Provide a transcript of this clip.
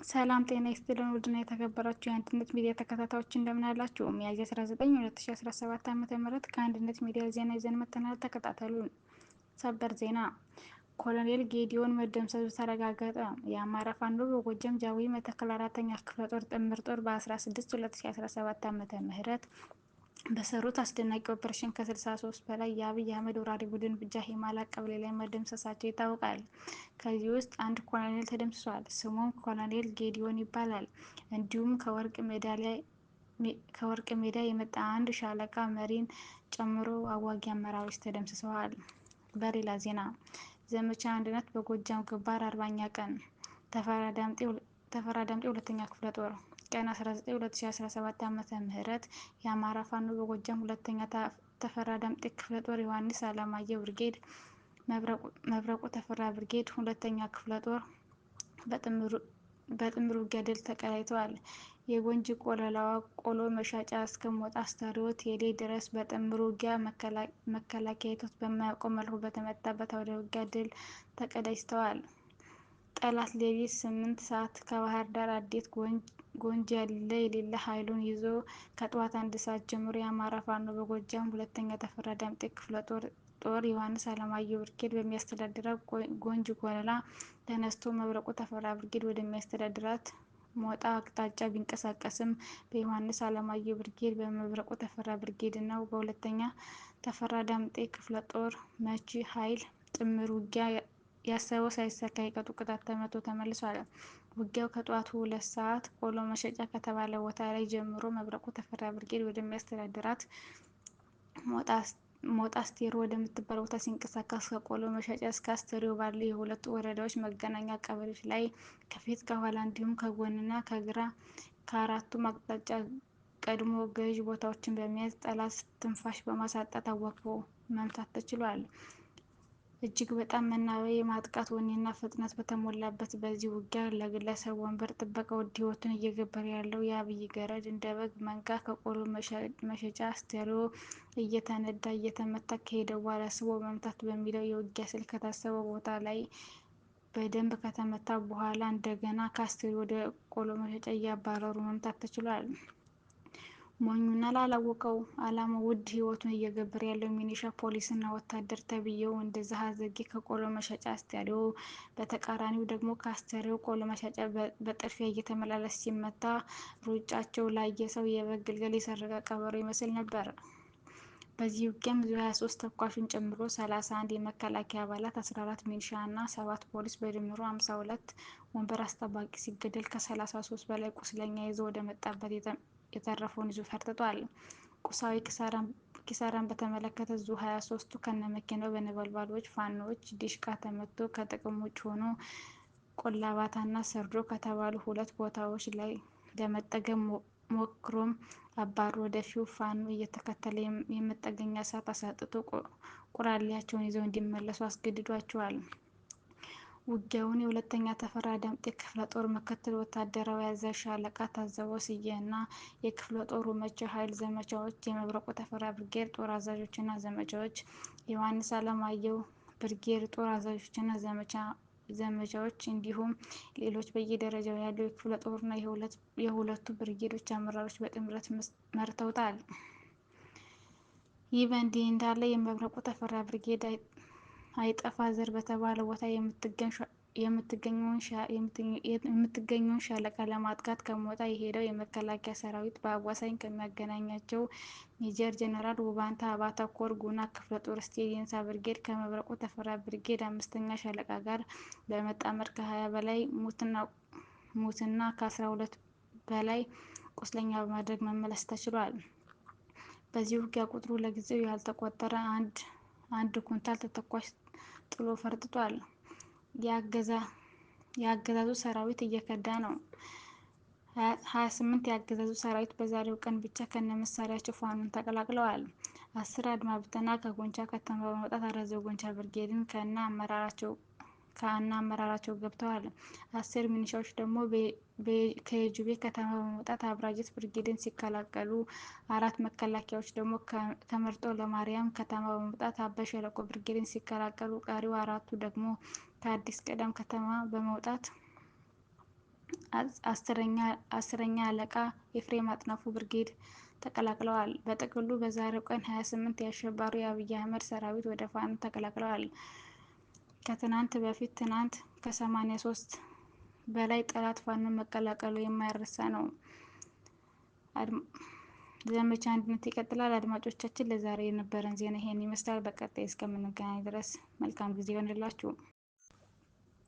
ሰላም ጤና ይስጥልን ውድና የተከበራችሁ የአንድነት ሚዲያ ተከታታዮች እንደምን አላችሁ? ሚያዝያ 19 2017 ዓ.ም ከአንድነት ሚዲያ ዜና ይዘን መጥተናል። ተከታተሉን። ሰበር ዜና ኮሎኔል ጌዲዮን መደምሰሱ ተረጋገጠ። የአማራ ፋኖ በጎጃም ጃዊ መተከል 4ኛ ክፍለ ጦር ጥምር ጦር በ16 2017 ዓ.ም በሰሩት አስደናቂ ኦፕሬሽን ከ63 በላይ የአብይ አህመድ ወራሪ ቡድን ጃሂማላ ቀበሌ ላይ መደምሰሳቸው ይታወቃል። ከዚህ ውስጥ አንድ ኮሎኔል ተደምስሷል። ስሙም ኮሎኔል ጌዲዮን ይባላል። እንዲሁም ከወርቅ ሜዳ የመጣ አንድ ሻለቃ መሪን ጨምሮ አዋጊ አመራሮች ተደምስሰዋል። በሌላ ዜና ዘመቻ አንድነት በጎጃም ግንባር 40ኛ ቀን ተፈራ ዳምጤ ሁለተኛ ክፍለ ጦር ቀን 19 2017 ዓ.ም የአማራ ፋኖ በጎጃም ሁለተኛ ተፈራ ዳምጤ ክፍለ ጦር ዮሐንስ አለማየሁ ብርጌድ፣ መብረቁ ተፈራ ብርጌድ ሁለተኛ ክፍለ ጦር በጥምር ውጊያ ድል ተቀዳጅተዋል። የጎንጂ ቆለላዋ ቆሎ መሻጫ እስከ ሞጣ አስታሪዮ ቴሌ ድረስ በጥምር ውጊያ መከላከያ አይቶት በማያውቀው መልኩ በተመታበት አውደ ውጊያ ድል ተቀዳጅተዋል። ጠላት ሌሊት 8 ሰዓት ከባህር ዳር አዴት ጎንጅ ያለ የሌለ ኃይሉን ይዞ ከጠዋት 1 ሰዓት ጀምሮ የአማራ ፋኖ በጎጃም ሁለተኛ ተፈራ ዳምጤ ክፍለ ጦር ዮሐንስ አለማየሁ ብርጌድ በሚያስተዳድረው ጎንጅ ቆለላ ተነስቶ መብረቁ ተፈራ ብርጌድ ወደሚያስተዳድራት ሞጣ አቅጣጫ ቢንቀሳቀስም በዮሐንስ አለማየሁ ብርጌድ፣ በመብረቁ ተፈራ ብርጌድ እና በሁለተኛ ተፈራ ዳምጤ ክፍለ ጦር መቺ ኃይል ጥምር ውጊያ ያሰበው ሳይሳካ የቀጡ ቅጣት ተመቶ ተመልሷል። ውጊያው ከጠዋቱ 2 ሰዓት ቆሎ መሸጫ ከተባለ ቦታ ላይ ጀምሮ መብረቁ ተፈራ ብርጌድ ወደሚያስተዳድራት ሞጣ አስቴሮ ወደምትባል ቦታ ሲንቀሳቀስ ከቆሎ መሸጫ እስከ አስተሪዮ ባሉ የሁለቱ ወረዳዎች መገናኛ ቀበሌዎች ላይ ከፊት ከኋላ እንዲሁም ከጎንና ከግራ ከአራቱም አቅጣጫ ቀድሞ ገዥ ቦታዎችን በመያዝ ጠላት ትንፋሽ በማሳጣት አዋክቦ መምታት ተችሏል። እጅግ በጣም መናበብ የማጥቃት ወኔና ፍጥነት በተሞላበት በዚህ ውጊያ ለግለሰብ ወንበር ጥበቃ ውድ ሕይወቱን እየገበረ ያለው የአብይ ገረድ እንደ በግ መንጋ ከቆሎ መሸጫ አስቴሪዮ እየተነዳ እየተመታ ከሄደ በኋላ ስቦ መምታት በሚለው የውጊያ ስልት ከታሰበው ቦታ ላይ በደንብ ከተመታ በኋላ እንደገና ከአስቴሪዮ ወደ ቆሎ መሸጫ እያባረሩ መምታት ተችሏል። ሞኙና ላላወቀው ዓላማው ውድ ሕይወቱን እየገበረ ያለው ሚኒሻ ፖሊስና ወታደር ተብዬው እንደዛ ሀዘጌ ከቆሎ መሸጫ አስቴሪዮ፣ በተቃራኒው ደግሞ ከአስቴሪዮ ቆሎ መሸጫ በጥድፊያ እየተመላለሰ ሲመታ ሩጫቸው ላየ ሰው የበግ ግልገል የሰረቀ ቀበሮ ይመስል ነበር። በዚህ ውጊያም ዙ 23 ተኳሹን ጨምሮ 31 የመከላከያ አባላት፣ 14 ሚኒሻ እና 7 ፖሊስ በድምሩ 52 ወንበር አስጠባቂ ሲገደል ከ33 በላይ ቁስለኛ ይዞ ወደ መጣበት የተረፈውን ይዞ ፈርጥጧል። ቁሳዊ ኪሳራን በተመለከተ ዙ 23ቱ ከነመኪናው በነበልባሎች ፋኖዎች ዲሽቃ ተመቶ ከጥቅም ውጭ ሆኖ ቆላባታ እና ሰርዶ ከተባሉ 2 ቦታዎች ላይ ለመጠገም ሞክሮም አባሮ ወደፊው ፋኖ እየተከተለ የመጠገኛ ሰዓት አሳጥቶ ቁራሌያቸውን ይዘው እንዲመለሱ አስገድዷቸዋል። ውጊያውን የሁለተኛ ተፈራ ዳምጤ ክፍለ ጦር ምክትል ወታደራዊ አዛዥ ሻለቃ ታዘበው ስዬ እና የክፍለ ጦሩ መቺ ኃይል ዘመቻዎች የመብረቁ ተፈራ ብርጌድ ጦር አዛዦችና ዘመቻዎች፣ የዮሐንስ አለማየሁ ብርጌድ ጦር አዛዦችና ዘመቻዎች እንዲሁም ሌሎች በየደረጃው ያሉ የክፍለ ጦሩና የሁለቱ ብርጌዶች አመራሮች በጥምረት መርተውታል። ይህ በእንዲህ እንዳለ የመብረቁ ተፈራ ብርጌድ አይጠፋ ዘር በተባለ ቦታ የምትገኘውን ሻለቃ ለማጥቃት ከሞጣ የሄደው የመከላከያ ሰራዊት በአዋሳኝ ከሚያገናኛቸው ሜጀር ጀነራል ውባንተ አባተ ኮር ጉና ክፍለ ጦር ስቴዲየንሳ ብርጌድ ከመብረቁ ተፈራ ብርጌድ 5ኛ ሻለቃ ጋር በመጣመር ከ20 በላይ ሙትና ከ12 በላይ ቁስለኛ በማድረግ መመለስ ተችሏል። በዚህ ውጊያ ቁጥሩ ለጊዜው ያልተቆጠረ አንድ ኩንታል ተተኳሽ ጥሎ ፈርጥቷል። የአገዛዙ ሰራዊት እየከዳ ነው። 28 የአገዛዙ ሰራዊት በዛሬው ቀን ብቻ ከነመሳሪያቸው ፋኖን ተቀላቅለዋል። 10 አድማ ብተና ከጎንቻ ከተማ በመውጣት አረዘ ጎንቻ ብርጌድን ከነ አመራራቸው ገብተዋል። 10 ሚኒሻዎች ደግሞ ከየጁቤ ከተማ በመውጣት አብራጅት ብርጌድን ሲቀላቀሉ፣ 4 መከላከያዎች ደግሞ ከመርጦ ለማርያም ከተማ በመውጣት አባይ ሸለቆ ብርጌድን ሲቀላቀሉ፣ ቀሪው 4ቱ ደግሞ ከአዲስ ቅዳም ከተማ በመውጣት አስረኛ አለቃ ኤፍሬም አጥናፉ ብርጌድ ተቀላቅለዋል። በጥቅሉ በዛሬው ቀን 28 የአሸባሪው የአብይ አህመድ ሰራዊት ወደ ፋኖ ተቀላቅለዋል። ከትናንት በፊት ትናንት ከ83 በላይ ጠላት ፋኖ መቀላቀሉ የማይረሳ ነው። ዘመቻ አንድነት ይቀጥላል። አድማጮቻችን ለዛሬ የነበረን ዜና ይሄን ይመስላል። በቀጣይ እስከምንገናኝ ድረስ መልካም ጊዜ ይሆንላችሁ።